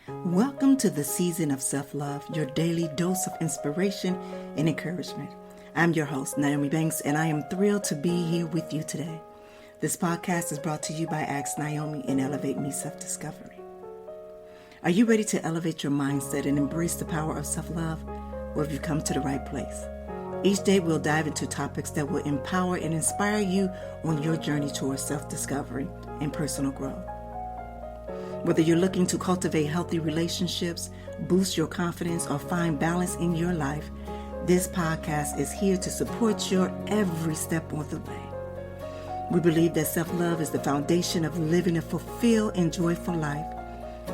Welcome to the season of self-love, your daily dose of inspiration and encouragement. I'm your host, Naomi Banks, and I am thrilled to be here with you today. This podcast is brought to you by Ask Naomi and Elevate Me Self-Discovery. Are you ready to elevate your mindset and embrace the power of self-love? Well, have you come to the right place? Each day we'll dive into topics that will empower and inspire you on your journey towards self-discovery and personal growth. Whether you're looking to cultivate healthy relationships, boost your confidence, or find balance in your life, this podcast is here to support your every step of the way. We believe that self-love is the foundation of living a fulfilled and joyful life.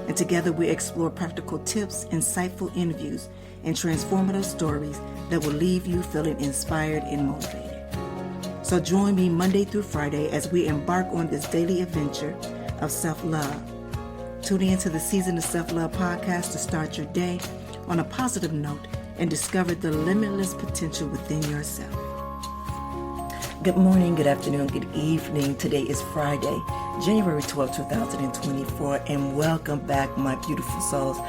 And together we explore practical tips, insightful interviews, and transformative stories that will leave you feeling inspired and motivated. So join me Monday through Friday as we embark on this daily adventure of self-love. Tune in to the Season of Self-Love podcast to start your day on a positive note and discover the limitless potential within yourself. Good morning, good afternoon, good evening. Today is Friday, January 12, 2024, and welcome back, my beautiful souls.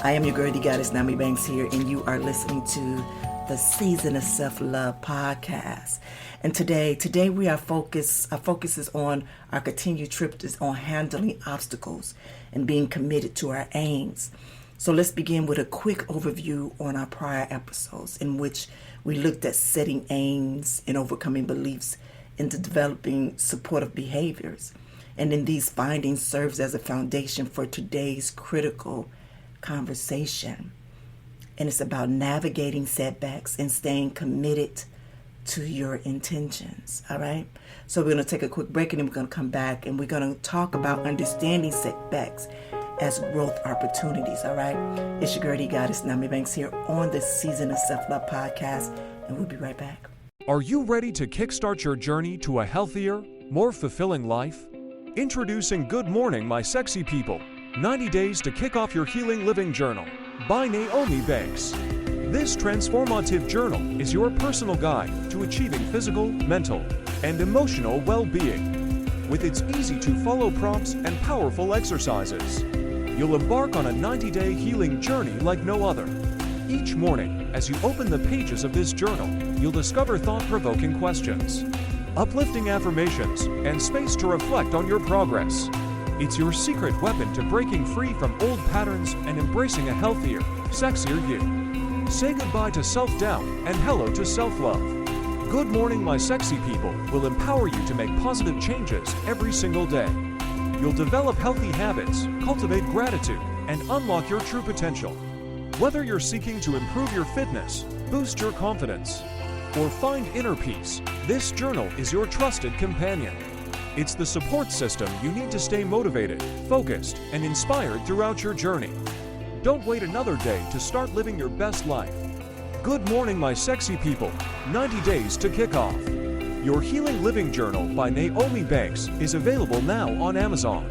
I am your girl, the goddess, Naomi Banks here, and you are listening to the Season of Self-Love podcast. And today we are our focus is on our continued trip is on handling obstacles and being committed to our aims. So let's begin with a quick overview on our prior episodes in which we looked at setting aims and overcoming beliefs into developing supportive behaviors. And then these findings serves as a foundation for today's critical conversation. And it's about navigating setbacks and staying committed to your intentions. All right. So we're going to take a quick break and then we're going to come back and we're going to talk about understanding setbacks as growth opportunities. All right. It's your girl, the goddess, Naomi Banks here on the Season of Self-Love podcast, and we'll be right back. Are you ready to kickstart your journey to a healthier, more fulfilling life? Introducing Good Morning, My Sexy People, 90 Days to Kick Off Your Healing Living Journal by Naomi Banks. This transformative journal is your personal guide to achieving physical, mental, and emotional well-being. With its easy-to-follow prompts and powerful exercises, you'll embark on a 90-day healing journey like no other. Each morning, as you open the pages of this journal, you'll discover thought-provoking questions, uplifting affirmations, and space to reflect on your progress. It's your secret weapon to breaking free from old patterns and embracing a healthier, sexier you. Say goodbye to self-doubt and hello to self-love. Good Morning, My Sexy People will empower you to make positive changes every single day. You'll develop healthy habits, cultivate gratitude, and unlock your true potential. Whether you're seeking to improve your fitness, boost your confidence, or find inner peace, this journal is your trusted companion. It's the support system you need to stay motivated, focused, and inspired throughout your journey. Don't wait another day to start living your best life. Good Morning, My Sexy People, 90 Days to Kick Off. Your Healing Living Journal by Naomi Banks is available now on Amazon.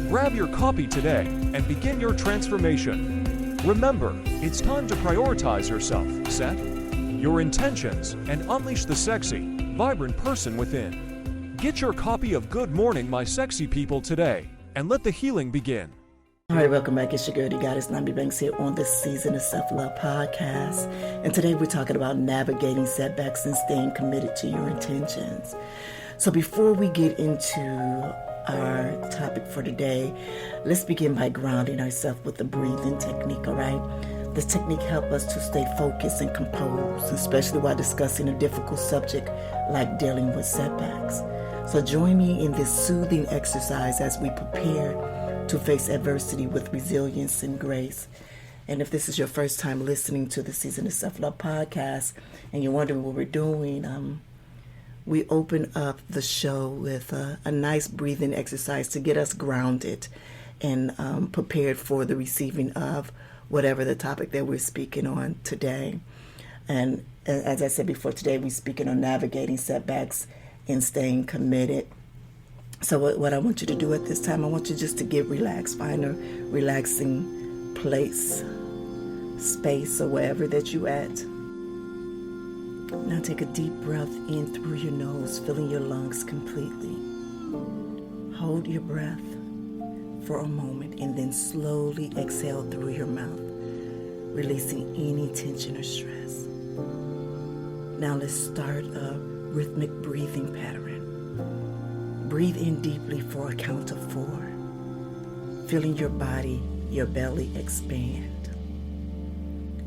Grab your copy today and begin your transformation. Remember, it's time to prioritize yourself, set your intentions, and unleash the sexy, vibrant person within. Get your copy of Good Morning, My Sexy People today, and let the healing begin. All right, welcome back. It's your girl, the goddess, Naomi Banks here on the Season of Self-Love podcast. And today we're talking about navigating setbacks and staying committed to your intentions. So before we get into our topic for today, let's begin by grounding ourselves with the breathing technique, all right? This technique helps us to stay focused and composed, especially while discussing a difficult subject like dealing with setbacks. So join me in this soothing exercise as we prepare to face adversity with resilience and grace. And if this is your first time listening to the Season of Self-Love podcast and you're wondering what we're doing, we open up the show with a nice breathing exercise to get us grounded and prepared for the receiving of whatever the topic that we're speaking on today. And as I said before, today we're speaking on navigating setbacks and staying committed. So what I want you to do at this time, I want you just to get relaxed. Find a relaxing place, space, or wherever that you're at. Now take a deep breath in through your nose, filling your lungs completely. Hold your breath. for a moment and then slowly exhale through your mouth, releasing any tension or stress. Now let's start a rhythmic breathing pattern. Breathe in deeply for a count of 4, feeling your body, your belly expand.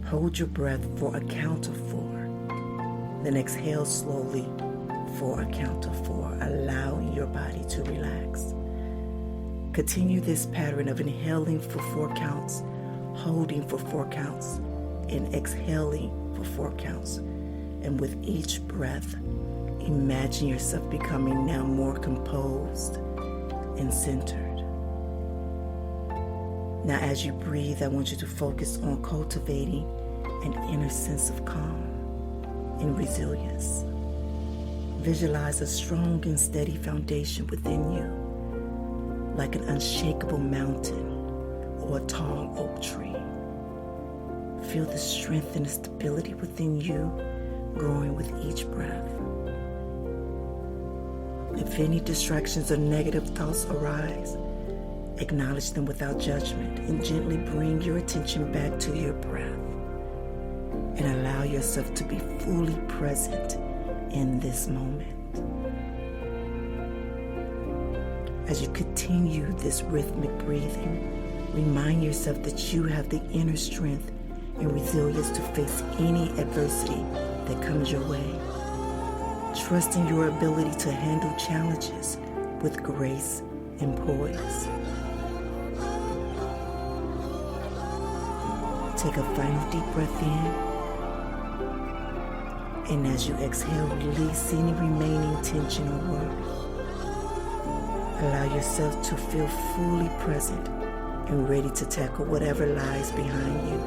Hold your breath for a count of 4. Then exhale slowly for a count of 4, allowing your body to relax. Continue this pattern of inhaling for 4 counts, holding for 4 counts, and exhaling for 4 counts. And with each breath, imagine yourself becoming now more composed and centered. Now, as you breathe, I want you to focus on cultivating an inner sense of calm and resilience. Visualize a strong and steady foundation within you, like an unshakable mountain or a tall oak tree. Feel the strength and the stability within you growing with each breath. If any distractions or negative thoughts arise, acknowledge them without judgment and gently bring your attention back to your breath and allow yourself to be fully present in this moment. As you continue this rhythmic breathing, remind yourself that you have the inner strength and resilience to face any adversity that comes your way. Trust in your ability to handle challenges with grace and poise. Take a final deep breath in. And as you exhale, release any remaining tension or worry. Allow yourself to feel fully present and ready to tackle whatever lies behind you.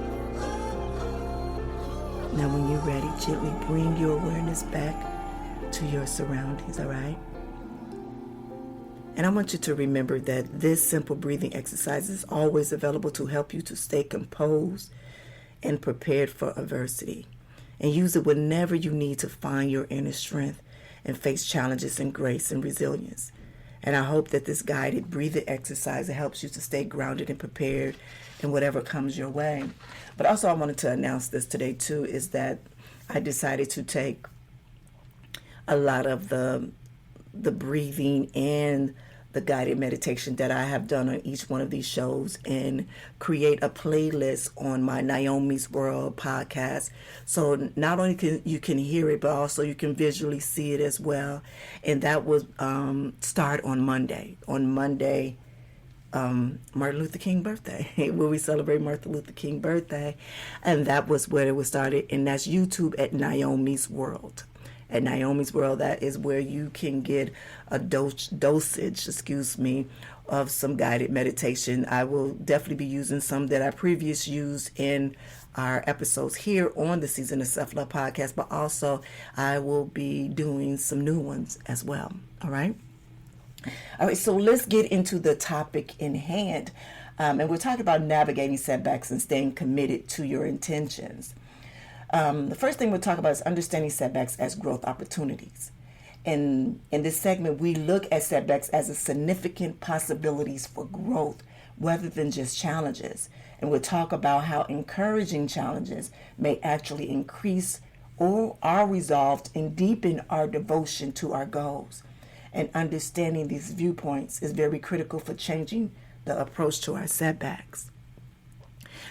Now when you're ready, gently bring your awareness back to your surroundings, all right? And I want you to remember that this simple breathing exercise is always available to help you to stay composed and prepared for adversity. And use it whenever you need to find your inner strength and face challenges in grace and resilience. And I hope that this guided breathing exercise helps you to stay grounded and prepared in whatever comes your way. But also I wanted to announce this today too, is that I decided to take a lot of the breathing and the guided meditation that I have done on each one of these shows and create a playlist on my Naomi's World podcast. So not only can you hear it, but also you can visually see it as well. And that was start on Monday. Martin Luther King birthday, where we celebrate Martin Luther King birthday. And that was where it was started. And that's YouTube at Naomi's World. At Naomi's World, that is where you can get a dosage of some guided meditation. I will definitely be using some that I previously used in our episodes here on the Season of Self-Love podcast, but also I will be doing some new ones as well. All right, so let's get into the topic in hand. And we're talking about navigating setbacks and staying committed to your intentions. The first thing we'll talk about is understanding setbacks as growth opportunities. And in this segment, we look at setbacks as a significant possibilities for growth rather than just challenges. And we'll talk about how encouraging challenges may actually increase or are resolved and deepen our devotion to our goals. And understanding these viewpoints is very critical for changing the approach to our setbacks.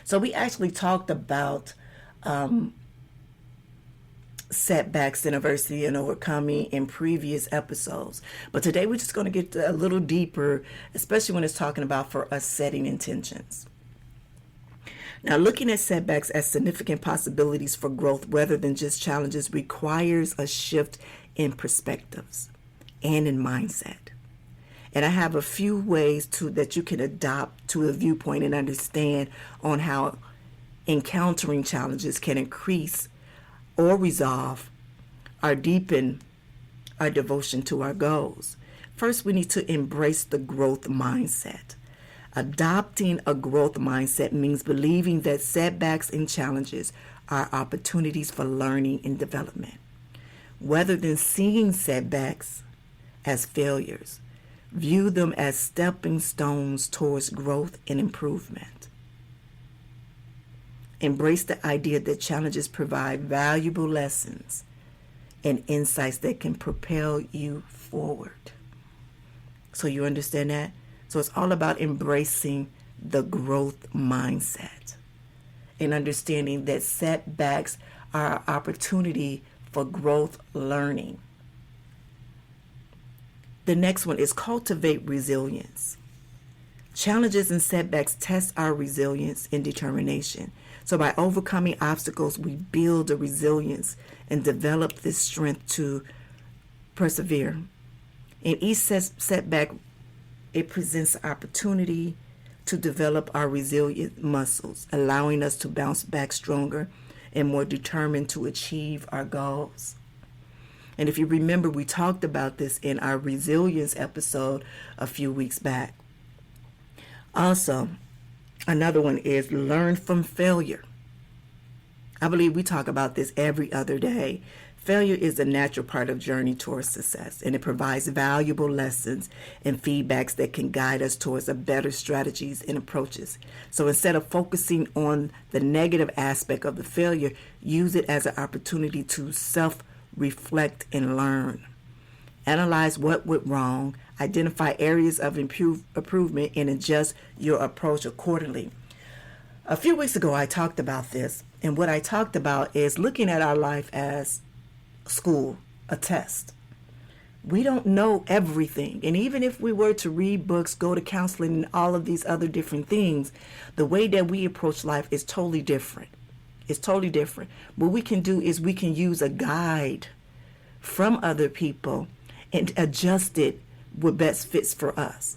So we actually talked about setbacks and adversity and overcoming in previous episodes. But today we're just going to get a little deeper, especially when it's talking about for us setting intentions. Now, looking at setbacks as significant possibilities for growth rather than just challenges requires a shift in perspectives and in mindset. And I have a few ways that you can adopt to a viewpoint and understand on how encountering challenges can increase or resolve or deepen our devotion to our goals. First, we need to embrace the growth mindset. Adopting a growth mindset means believing that setbacks and challenges are opportunities for learning and development. Rather than seeing setbacks as failures, View them as stepping stones towards growth and improvement. Embrace the idea that challenges provide valuable lessons and insights that can propel you forward. So you understand that? So it's all about embracing the growth mindset and understanding that setbacks are an opportunity for growth learning. The next one is cultivate resilience. Challenges and setbacks test our resilience and determination. So by overcoming obstacles, we build a resilience and develop this strength to persevere. In each setback, it presents an opportunity to develop our resilient muscles, allowing us to bounce back stronger and more determined to achieve our goals. And if you remember, we talked about this in our resilience episode a few weeks back. Also, another one is learn from failure. I believe we talk about this every other day. Failure is a natural part of journey towards success, and it provides valuable lessons and feedbacks that can guide us towards a better strategies and approaches. So instead of focusing on the negative aspect of the failure, use it as an opportunity to self-reflect and learn. Analyze what went wrong, identify areas of improvement, and adjust your approach accordingly. A few weeks ago, I talked about this, and what I talked about is looking at our life as school, a test. We don't know everything. And even if we were to read books, go to counseling, and all of these other different things, the way that we approach life is totally different. It's totally different. What we can do is we can use a guide from other people and adjust it what best fits for us.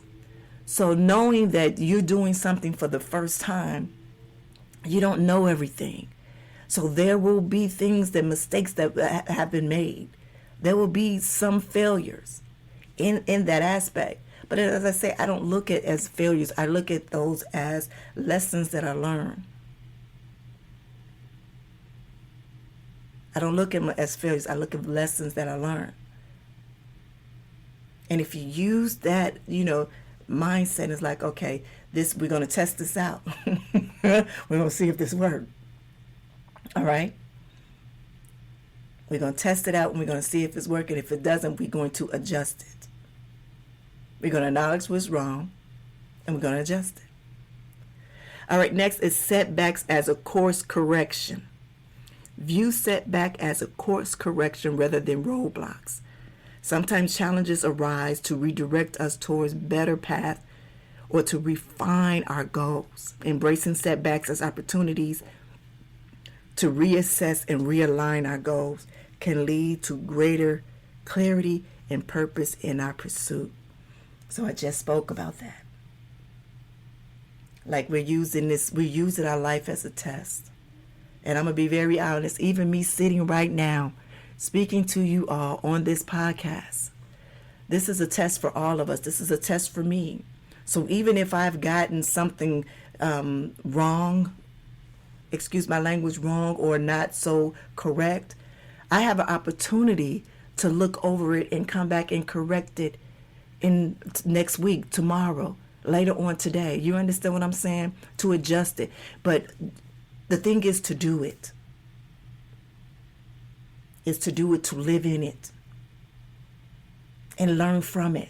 So knowing that you're doing something for the first time, you don't know everything. So there will be things, that mistakes that have been made. There will be some failures in that aspect. But as I say, I don't look at it as failures. I look at those as lessons that I learned. I don't look at them as failures. I look at lessons that I learned. And if you use that, mindset, is like, okay, we're going to test this out. We're going to see if this works. All right? We're going to test it out, and we're going to see if it's working. If it doesn't, we're going to adjust it. We're going to acknowledge what's wrong, and we're going to adjust it. All right, next is setbacks as a course correction. View setback as a course correction rather than roadblocks. Sometimes challenges arise to redirect us towards better path or to refine our goals. Embracing setbacks as opportunities to reassess and realign our goals can lead to greater clarity and purpose in our pursuit. So I just spoke about that. Like we're using our life as a test. And I'm going to be very honest, even me sitting right now, speaking to you all on this podcast, this is a test for all of us. This is a test for me. So even if I've gotten something wrong, excuse my language, wrong or not so correct, I have an opportunity to look over it and come back and correct it in next week, tomorrow, later on today. You understand what I'm saying? To adjust it. But the thing is to do it. Is to do it, to live in it and learn from it.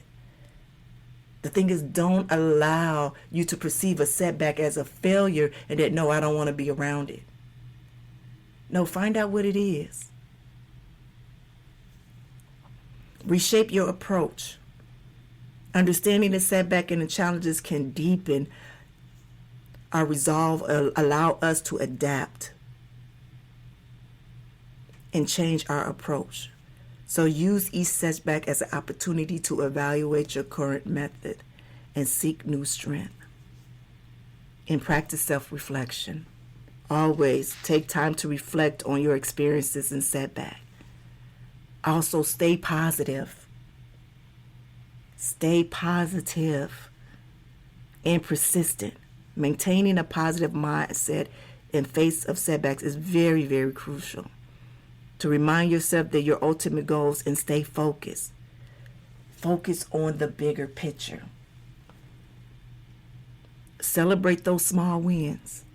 The thing is, don't allow you to perceive a setback as a failure and that, no, I don't want to be around it. No, find out what it is. Reshape your approach. Understanding the setback and the challenges can deepen our resolve, allow us to adapt and change our approach. So use each setback as an opportunity to evaluate your current method and seek new strength. And practice self-reflection. Always take time to reflect on your experiences and setback. Also, stay positive. Stay positive and persistent. Maintaining a positive mindset in face of setbacks is very, very crucial. To remind yourself that your ultimate goals and stay focused. Focus on the bigger picture. Celebrate those small wins.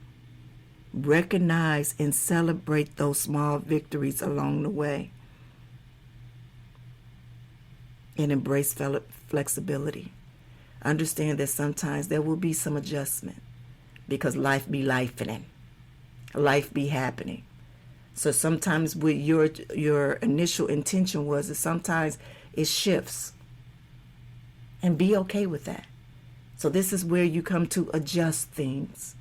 Recognize and celebrate those small victories along the way. And embrace flexibility. Understand that sometimes there will be some adjustment because life be lifing. Life be happening. So sometimes what your initial intention was, is sometimes it shifts. And be okay with that. So this is where you come to adjust things.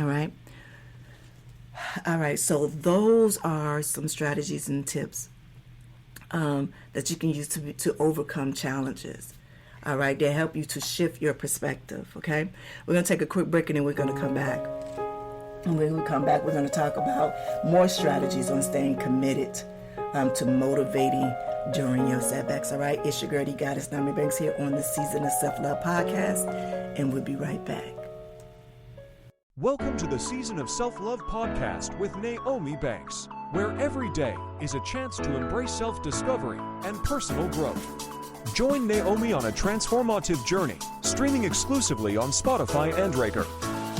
All right. All right. So those are some strategies and tips that you can use to overcome challenges. All right. They help you to shift your perspective. Okay. We're going to take a quick break and then we're going to come back. And when we come back, we're going to talk about more strategies on staying committed to motivating during your setbacks. All right. It's your girl, the Goddess Naomi Banks here on the Season of Self-Love podcast. And we'll be right back. Welcome to the Season of Self-Love podcast with Naomi Banks, where every day is a chance to embrace self-discovery and personal growth. Join Naomi on a transformative journey, streaming exclusively on Spotify and Breaker.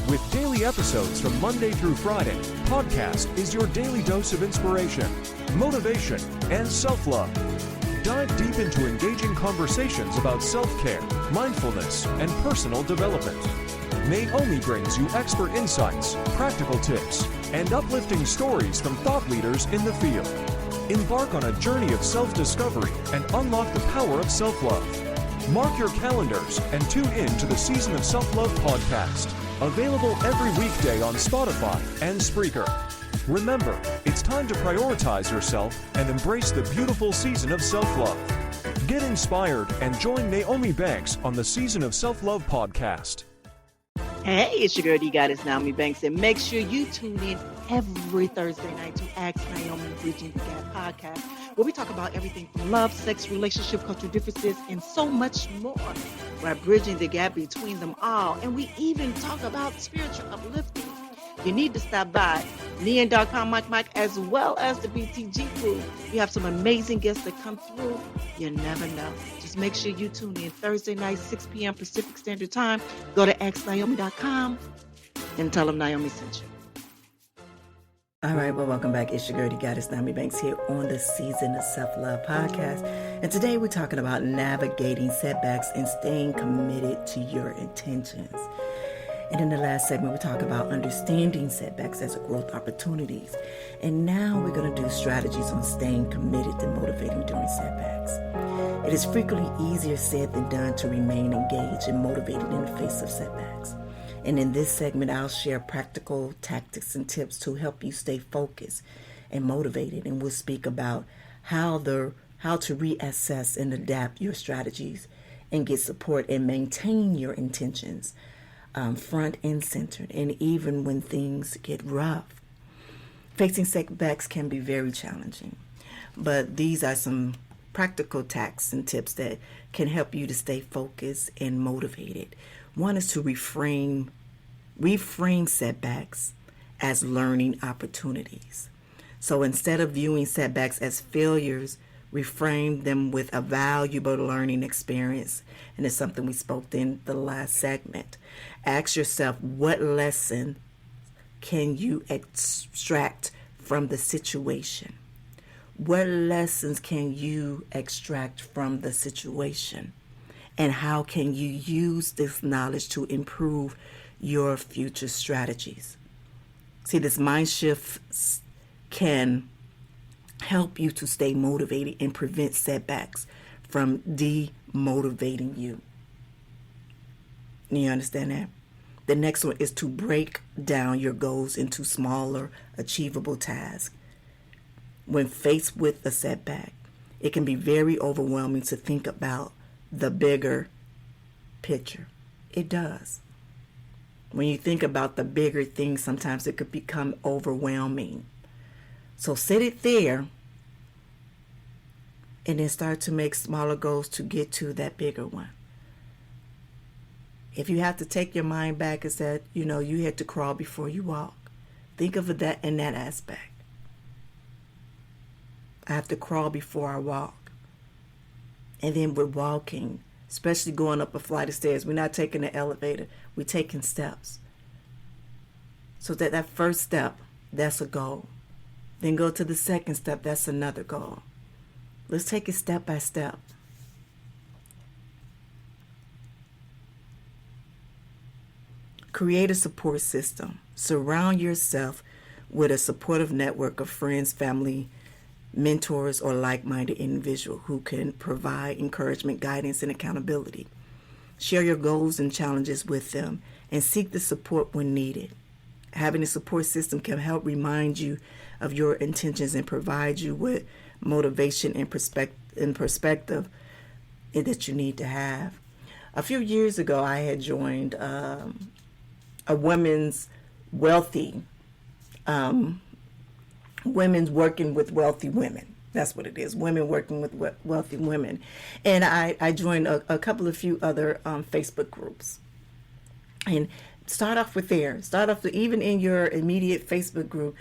With daily episodes from Monday through Friday, podcast is your daily dose of inspiration, motivation, and self-love. Dive deep into engaging conversations about self-care, mindfulness, and personal development. Naomi brings you expert insights, practical tips, and uplifting stories from thought leaders in the field. Embark on a journey of self-discovery and unlock the power of self-love. Mark your calendars and tune in to the Season of Self-Love podcast, available every weekday on Spotify and Spreaker. Remember, it's time to prioritize yourself and embrace the beautiful season of self-love. Get inspired and join Naomi Banks on the Season of Self-Love podcast. Hey, it's your girl, the Goddess Naomi Banks, and make sure you tune in every Thursday night to Ask Naomi Bridging the Gap podcast, where we talk about everything from love, sex, relationship, cultural differences, and so much more. We're bridging the gap between them all, and we even talk about spiritual uplifting. You need to stop by Neon.com, Mike, as well as the BTG crew. We have some amazing guests that come through. You never know. Just make sure you tune in Thursday night, 6 p.m. Pacific Standard Time. Go to AskNaomi.com and tell them Naomi sent you. All right, well, welcome back. It's your girl, the Goddess Naomi Banks here on the Season of Self-Love podcast. And today we're talking about navigating setbacks and staying committed to your intentions. And in the last segment, we talked about understanding setbacks as growth opportunities. And now we're going to do strategies on staying committed and motivating during setbacks. It is frequently easier said than done to remain engaged and motivated in the face of setbacks. And in this segment, I'll share practical tactics and tips to help you stay focused and motivated. And we'll speak about how to reassess and adapt your strategies and get support and maintain your intentions front and centered, and even when things get rough. Facing setbacks can be very challenging, but these are some practical tactics and tips that can help you to stay focused and motivated. One is to reframe setbacks as learning opportunities. So instead of viewing setbacks as failures, reframe them with a valuable learning experience. And it's something we spoke in the last segment. Ask yourself, what lesson can you extract from the situation? What lessons can you extract from the situation? And how can you use this knowledge to improve your future strategies? See, this mind shift can help you to stay motivated and prevent setbacks from demotivating you. You understand that? The next one is to break down your goals into smaller, achievable tasks. When faced with a setback, it can be very overwhelming to think about the bigger picture. It does. When you think about the bigger things, sometimes it could become overwhelming. So set it there and then start to make smaller goals to get to that bigger one. If you have to take your mind back and say, you had to crawl before you walk. Think of that in that aspect. I have to crawl before I walk. And then with walking, especially going up a flight of stairs, we're not taking the elevator, we're taking steps. So that first step, that's a goal. Then go to the second step, that's another goal. Let's take it step by step. Create a support system. Surround yourself with a supportive network of friends, family, mentors, or like-minded individuals who can provide encouragement, guidance, and accountability. Share your goals and challenges with them and seek the support when needed. Having a support system can help remind you of your intentions and provide you with motivation and perspective that you need to have. A few years ago, I had joined a women's women's working with wealthy women. That's what it is. Women working with wealthy women. And I joined a few other Facebook groups. And start off with there. Start off even in your immediate Facebook group,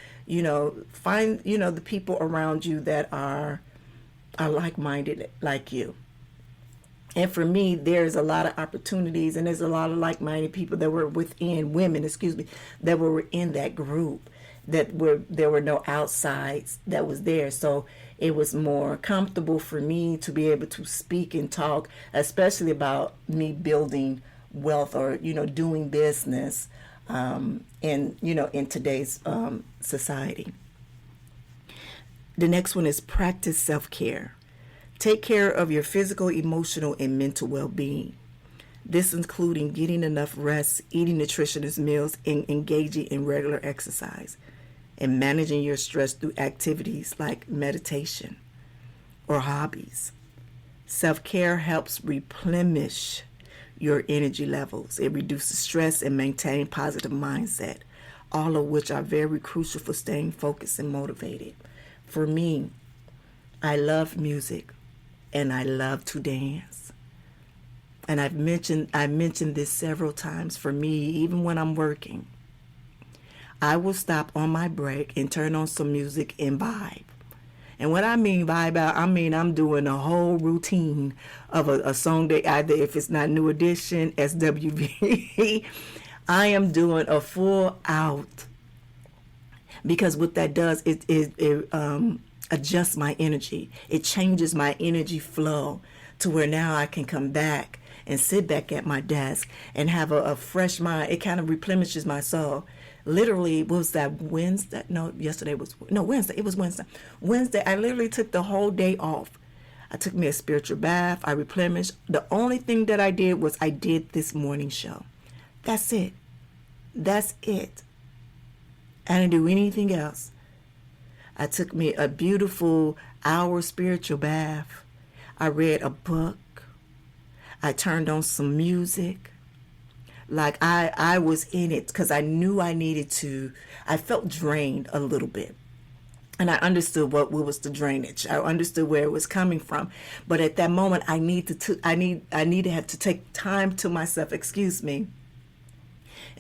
find, the people around you that are like-minded like you. And for me, there's a lot of opportunities, and there's a lot of like-minded people that were that were in that group, there were no outsides that was there. So it was more comfortable for me to be able to speak and talk, especially about me building wealth or, doing business in today's society. The next one is practice self-care. Take care of your physical, emotional, and mental well-being. This including getting enough rest, eating nutritious meals, and engaging in regular exercise, and managing your stress through activities like meditation or hobbies. Self-care helps replenish your energy levels. It reduces stress and maintain positive mindset, all of which are very crucial for staying focused and motivated. For me, I love music and I love to dance. And I mentioned this several times. For me, even when I'm working, I will stop on my break and turn on some music and vibe. And what I mean vibe out, I'm doing a whole routine of a song that either, if it's not New Edition, SWV, I am doing a full out. Because what that does, it adjusts my energy. It changes my energy flow to where now I can come back and sit back at my desk and have a fresh mind. It kind of replenishes my soul. Literally, what was that, Wednesday? No, Wednesday. It was Wednesday. Wednesday, I literally took the whole day off. I took me a spiritual bath. I replenished. The only thing that I did was I did this morning show. That's it. That's it. I didn't do anything else. I took me a beautiful hour spiritual bath. I read a book. I turned on some music. Like I was in it because I knew I needed to. I felt drained a little bit. And I understood what was the drainage. I understood where it was coming from. But at that moment, I needed to have to take time to myself, and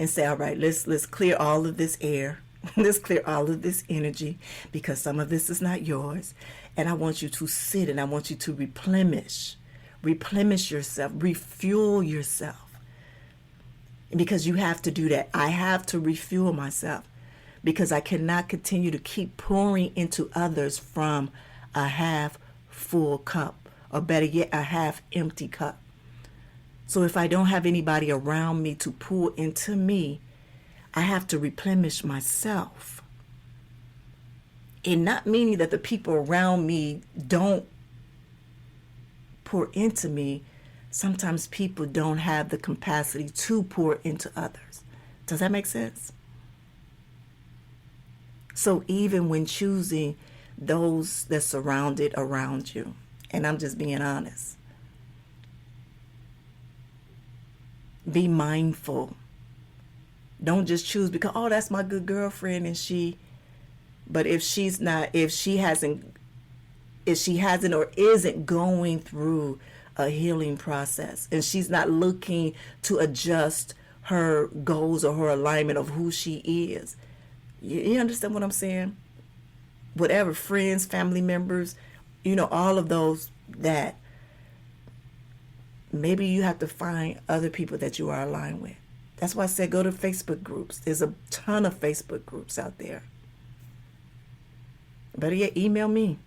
say, all right, let's clear all of this air. Let's clear all of this energy, because some of this is not yours. And I want you to sit and I want you to replenish yourself, refuel yourself. Because you have to do that. I have to refuel myself, because I cannot continue to keep pouring into others from a half full cup, or better yet, a half empty cup. So if I don't have anybody around me to pour into me, I have to replenish myself. And not meaning that the people around me don't pour into me. Sometimes people don't have the capacity to pour into others. Does that make sense? So even when choosing those that surrounded around you, and I'm just being honest, be mindful. Don't just choose because, oh, that's my good girlfriend but if she hasn't or isn't going through a healing process, and she's not looking to adjust her goals or her alignment of who she is. You understand what I'm saying? whatever, friends, family members, all of those that maybe you have to find other people that you are aligned with. That's why I said go to Facebook groups. There's a ton of Facebook groups out there. Better yet, email me.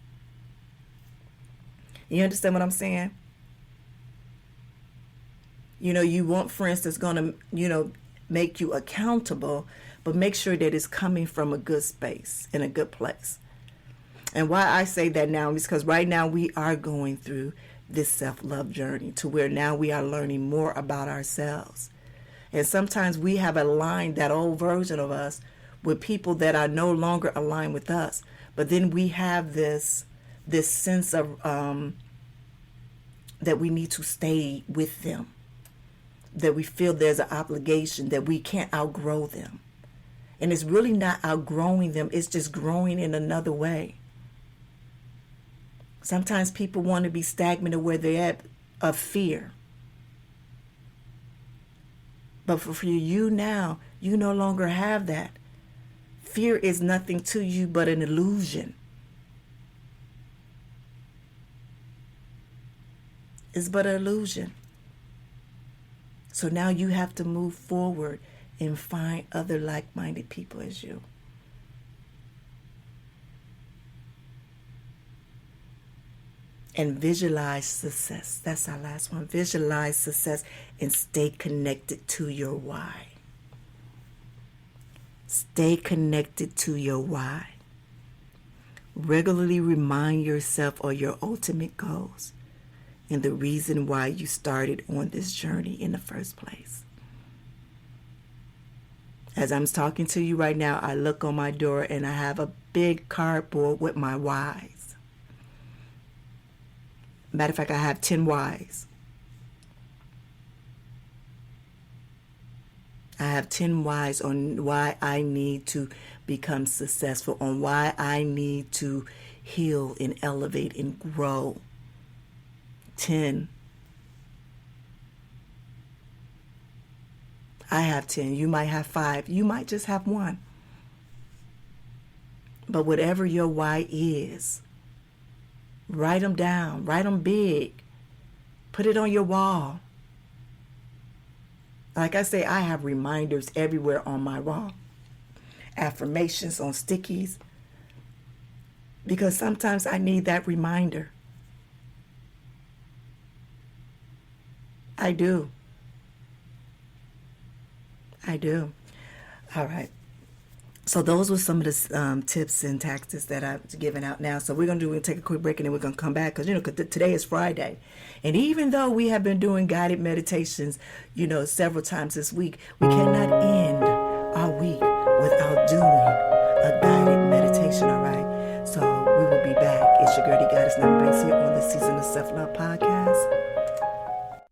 You understand what I'm saying? You want friends that's going to, make you accountable, but make sure that it's coming from a good space, in a good place. And why I say that now is because right now we are going through this self-love journey to where now we are learning more about ourselves. And sometimes we have aligned that old version of us with people that are no longer aligned with us. But then we have this sense of that we need to stay with them, that we feel there's an obligation, that we can't outgrow them. And it's really not outgrowing them, it's just growing in another way. Sometimes people want to be stagnant where they're at of fear. But for you now, you no longer have that. Fear is nothing to you but an illusion. It's but an illusion. So now you have to move forward and find other like-minded people as you. And visualize success. That's our last one. Visualize success and stay connected to your why. Stay connected to your why. Regularly remind yourself of your ultimate goals and the reason why you started on this journey in the first place. As I'm talking to you right now, I look on my door and I have a big cardboard with my whys. Matter of fact, I have 10 whys. I have 10 whys on why I need to become successful, on why I need to heal and elevate and grow. 10. I have 10. You might have 5. You might just have 1. But whatever your why is, write them down. Write them big. Put it on your wall. Like I say, I have reminders everywhere on my wall. Affirmations on stickies. Because sometimes I need that reminder. I do. All right. So those were some of the tips and tactics that I've given out now. So we're going to take a quick break and then we're going to come back because, today is Friday. And even though we have been doing guided meditations, several times this week, we cannot end our week without doing a guided meditation, all right? So we will be back. It's your girl, the Goddess Nami Banks here on the Season of Self-Love podcast.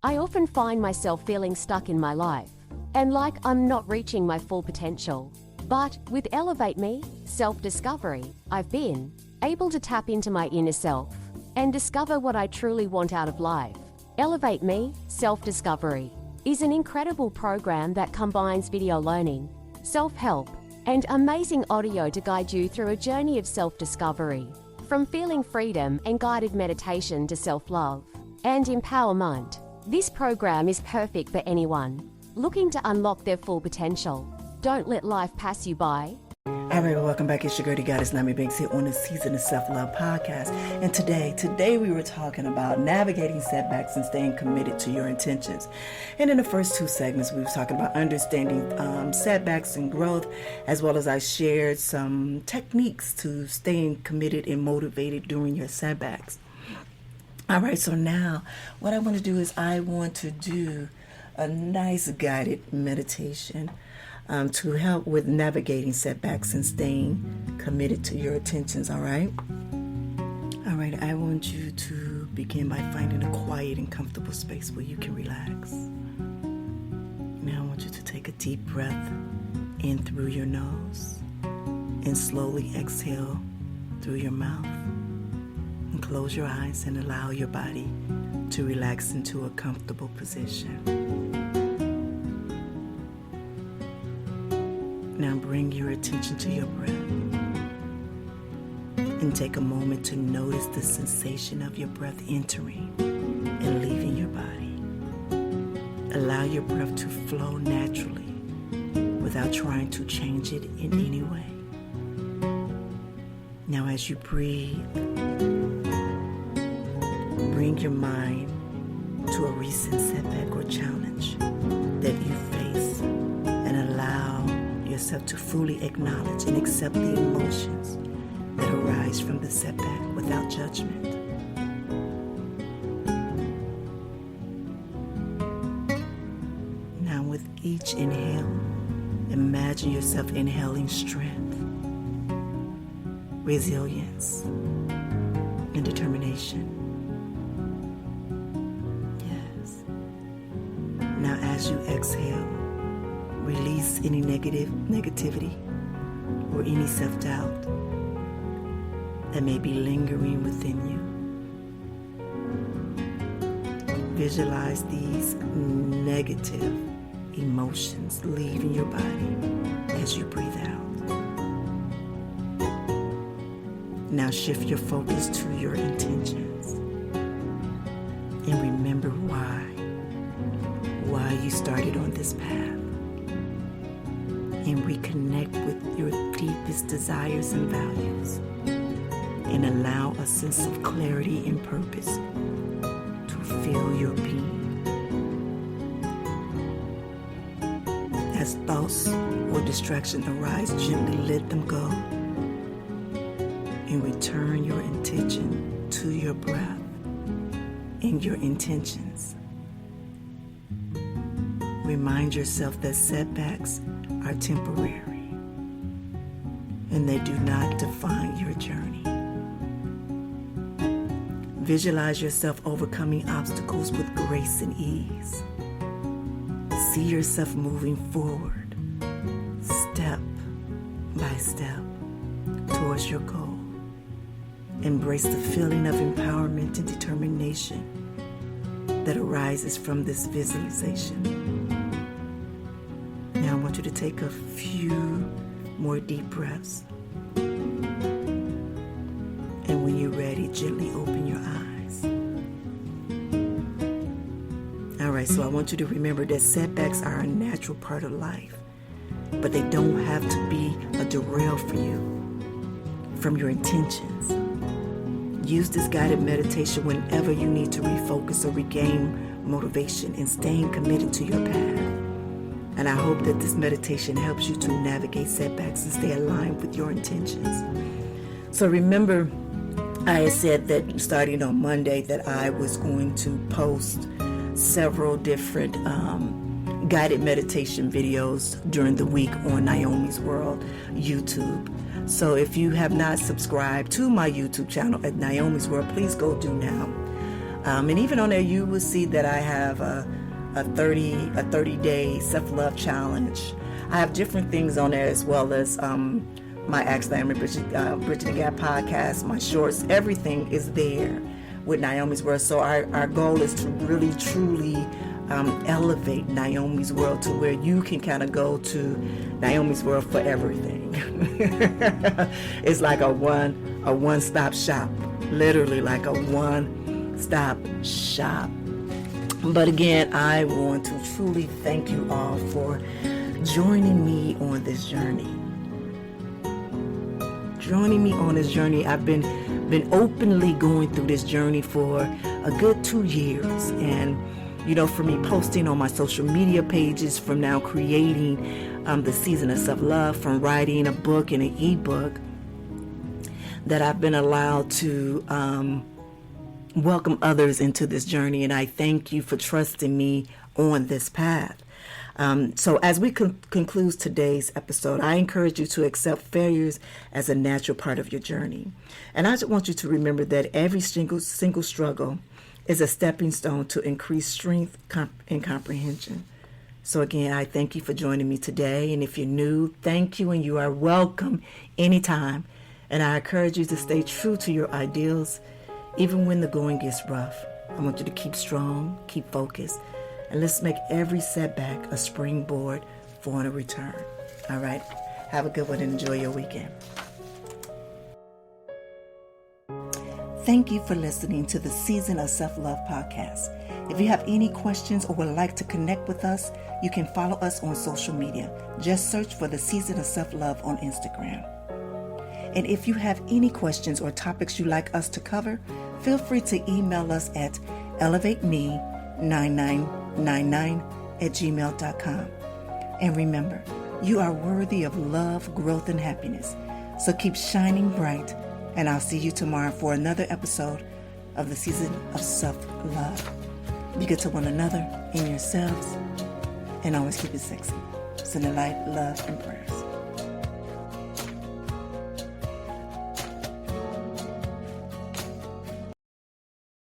I often find myself feeling stuck in my life and like I'm not reaching my full potential. But with Elevate Me, Self-Discovery, I've been able to tap into my inner self and discover what I truly want out of life. Elevate Me, Self-Discovery is an incredible program that combines video learning, self-help, and amazing audio to guide you through a journey of self-discovery. From feeling freedom and guided meditation to self-love and empowerment, this program is perfect for anyone looking to unlock their full potential. Don't let life pass you by. All right, welcome back. It's your girl, the Goddess Nami Banks here on the Season of Self-Love podcast. And today we were talking about navigating setbacks and staying committed to your intentions. And in the first 2 segments, we were talking about understanding setbacks and growth, as well as I shared some techniques to staying committed and motivated during your setbacks. All right, so now what I want to do is I want to do a nice guided meditation to help with navigating setbacks and staying committed to your intentions, all right? All right, I want you to begin by finding a quiet and comfortable space where you can relax. Now I want you to take a deep breath in through your nose and slowly exhale through your mouth. And close your eyes and allow your body to relax into a comfortable position. Now bring your attention to your breath. And take a moment to notice the sensation of your breath entering and leaving your body. Allow your breath to flow naturally without trying to change it in any way. Now as you breathe, bring your mind to a recent setback or challenge that you face and allow yourself to fully acknowledge and accept the emotions that arise from the setback without judgment. Now with each inhale, imagine yourself inhaling strength, resilience, and determination. Yes. Now as you exhale, release any negativity or any self-doubt that may be lingering within you. Visualize these negative emotions leaving your body as you breathe out. Now shift your focus to your intentions and remember why you started on this path, and reconnect with your deepest desires and values, and allow a sense of clarity and purpose to fill your being. As thoughts or distraction arise, gently let them go and return your attention to your breath and your intentions. Remind yourself that setbacks are temporary and they do not define your journey. Visualize yourself overcoming obstacles with grace and ease. See yourself moving forward, step by step, towards your goal. Embrace the feeling of empowerment and determination that arises from this visualization. Now I want you to take a few more deep breaths. And when you're ready, gently open your eyes. All right, so I want you to remember that setbacks are a natural part of life, but they don't have to be a derail for you from your intentions. Use this guided meditation whenever you need to refocus or regain motivation in staying committed to your path. And I hope that this meditation helps you to navigate setbacks and stay aligned with your intentions. So remember, I had said that starting on Monday that I was going to post several different guided meditation videos during the week on Naomi's World YouTube. So if you have not subscribed to my YouTube channel at Naomi's World, please go do now. And even on there, you will see that I have a 30-day self-love challenge. I have different things on there, as well as my Ask Naomi Bridging the Gap podcast, my shorts. Everything is there with Naomi's World. So our goal is to really, truly elevate Naomi's World to where you can kind of go to Naomi's World for everything. It's like a one-stop shop, literally like a one-stop shop. But again, I want to truly thank you all for joining me on this journey. I've been openly going through this journey for a good 2 years. And, you know, for me posting on my social media pages, from now creating the Season of Self-Love, from writing a book and an ebook, that I've been allowed to welcome others into this journey, and I thank you for trusting me on this path. So as we conclude today's episode, I encourage you to accept failures as a natural part of your journey. And I just want you to remember that every single struggle is a stepping stone to increase strength and comprehension. So again, I thank you for joining me today. And if you're new, thank you, and you are welcome anytime. And I encourage you to stay true to your ideals, even when the going gets rough. I want you to keep strong, keep focused, and let's make every setback a springboard for a return. All right? Have a good one and enjoy your weekend. Thank you for listening to the Season of Self-Love podcast. If you have any questions or would like to connect with us, you can follow us on social media. Just search for the Season of Self-Love on Instagram. And if you have any questions or topics you'd like us to cover, feel free to email us at elevateme9999@gmail.com. And remember, you are worthy of love, growth, and happiness. So keep shining bright, and I'll see you tomorrow for another episode of the Season of Self-Love. Be good to one another and yourselves, and always keep it sexy. Sending light, love, and prayers.